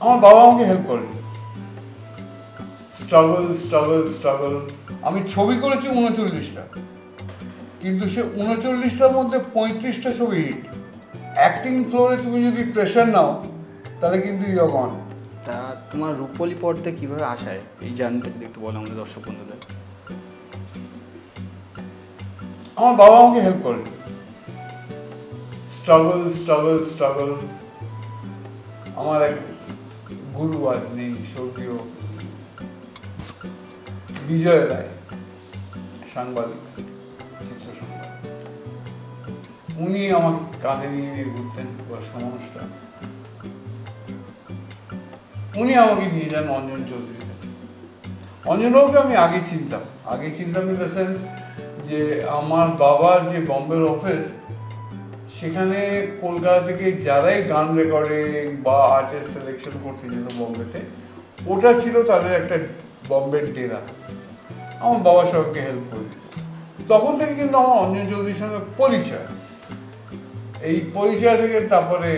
আমার বাবা আমাকে হেল্প করেনি। Struggle struggle struggle. আমি ছবি করেছি 39টা, কিন্তু সে 39টার মধ্যে 35টা ছবি হিট। অ্যাক্টিং ফ্লোরে তুমি যদি প্রেশার নাও তাহলে কিন্তু ইউ আর গন। তা তোমার রূপলি পর্দে কীভাবে আসায় এই জার্নিটা যদি একটু বলো আমাদের দর্শক বন্ধুদের। আমার বাবা আমাকে হেল্প করেনি। Struggle struggle struggle. আমার এক গুরু আজ নেই, স্বর্গীয় বিজয় রায়, সাংবাদিক, চিত্র সাংবাদিক। উনি আমাকে কাঁধে নিয়ে নিয়ে ঘুরতেন পুরো সমস্যা। উনি আমাকে নিয়ে যান অঞ্জন চৌধুরীর কাছে। অঞ্জনবাবুকে আমি আগেই চিনতাম ইন দ্য সেন্স যে আমার বাবার যে বম্বের অফিস, সেখানে কলকাতা থেকে যারাই গান রেকর্ডিং বা আর্টিস্ট সিলেকশন করতে যেত বম্বেতে, ওটা ছিল তাদের একটা বম্বের ডেরা। আমার বাবা সবাইকে হেল্প করে দিত। তখন থেকে কিন্তু আমার অঞ্জন চৌধুরীর সঙ্গে পরিচয়। এই পরিচয় থেকে তারপরে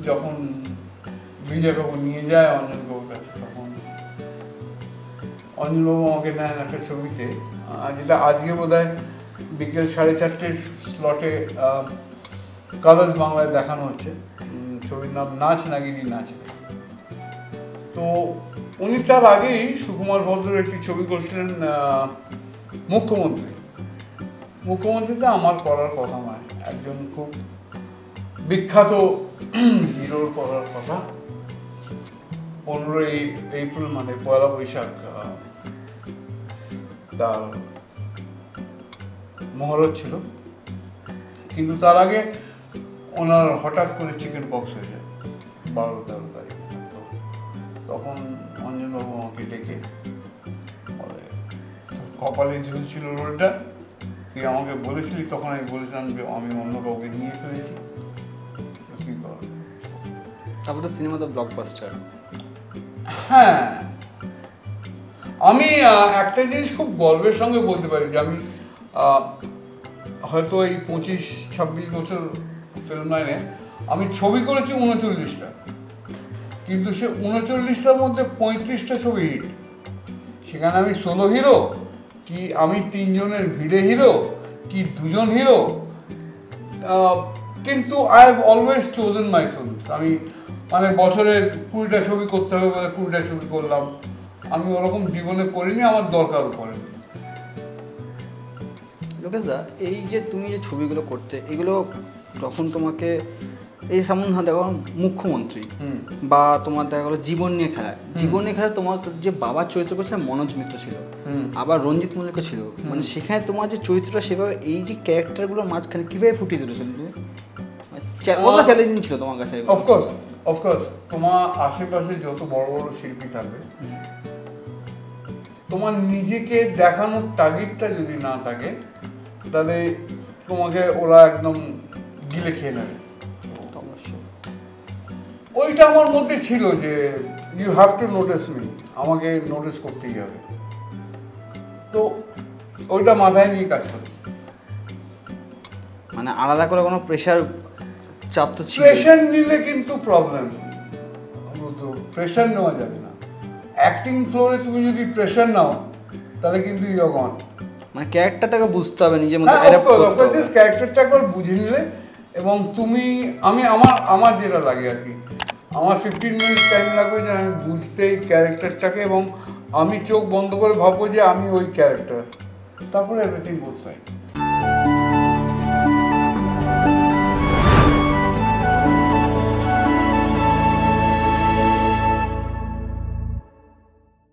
যখন বিজয়বাবু নিয়ে যায় অঞ্জনবাবুর কাছে, তখন অঞ্জনবাবু আমাকে নেন একটা ছবিতে, যেটা আজকে বোধহয় বিকেল 4:30 স্লটে কালার্স বাংলায় দেখানো হচ্ছে। ছবির নাম নাচ নাগিনী নাচ। তো উনি তার আগেই সুকুমার ভদ্রের একটি ছবি করছিলেন মুখ্যমন্ত্রীতে আমার করার কথা নয়, একজন খুব বিখ্যাত হিরোর করার কথা। 15ই এপ্রিল মানে পয়লা বৈশাখ তার মহরত ছিল, কিন্তু তার আগে ওনার হঠাৎ করে চিকেন পক্স হয়ে যায় 12-13 তারিখ। তো তখন অঞ্জনবাবু আমাকে ডেকে বলে, কপালে ঝুলছিল রোলটা, তুই আমাকে বলেছিলি, তখন আমি বলেছিলাম যে আমি অন্য কাউকে নিয়ে ফেলেছি, কি কর। তারপর তো সিনেমা তো ব্লকবাস্টার। হ্যাঁ, আমি একটা জিনিস খুব গর্বের সঙ্গে বলতে পারি যে আমি হয়তো এই 25-26 বছর ফিল্ম লাইনে আমি ছবি করেছি 39টা, কিন্তু সে 39টার মধ্যে 35টা ছবি হিট। সেখানে আমি সোলো হিরো, কি আমি 3 জনের ভিড়ে হিরো, কি 2 জন হিরো, কিন্তু I have always chosen my films. আমি মানে বছরে 20টা ছবি করতে হবে বলে 20টা ছবি করলাম। আমি ওরকম জীবনে করিনি, আমার দরকারও পড়েনি। লোকেশদা, এই যে তুমি যে ছবিগুলো করতে, এগুলো যখন তোমাকে এই যেমন দেখো মুখ্যমন্ত্রী বা তোমার দেখা গেলো জীবন নিয়ে খেলা, তোমার যে বাবার চরিত্র করছে মনোজ মিত্র ছিল, আবার রঞ্জিত মল্লিকও ছিল, মানে সেখানে তোমার যে চরিত্রটা সেভাবে এই যে ক্যারেক্টারগুলোর মাঝখানে কিভাবে ফুটিয়ে তুলেছিল তুমি? কতটা চ্যালেঞ্জিং ছিল তোমার কাছে? অফকোর্স তোমার আশেপাশে যত বড় বড় শিল্পী থাকবে, তোমার নিজেকে দেখানোর তাগিদটা যদি না থাকে, তাহলে তোমাকে ওরা একদম গিলে খেয়ে নেবে। ওইটা আমার মধ্যে ছিল যে you have to notice me, আমাকে নোটিস করতেই হবে। তো ওইটা মাথায় নিয়ে কাজ করে। মানে আলাদা করে কোনো প্রেশার চাপ তো ছিল? প্রেশার নিলে কিন্তু প্রবলেম, প্রেশার নেওয়া যাবে না। অ্যাক্টিং ফ্লোরে তুমি যদি প্রেশার নাও তাহলে কিন্তু ইউ আর গন। মানে ক্যারেক্টারটাকে বুঝতে হবে নিজের মধ্যে, জাস্ট ক্যারেক্টারটা একবার বুঝে নিলে, এবং তুমি আমার যেটা লাগে আর কি, আমার 15 মিনিট টাইম লাগবে যে আমি বুঝতে এই ক্যারেক্টারটাকে, এবং আমি চোখ বন্ধ করে ভাববো যে আমি ওই ক্যারেক্টার, তারপরে এভরিথিং গোস ফাইন।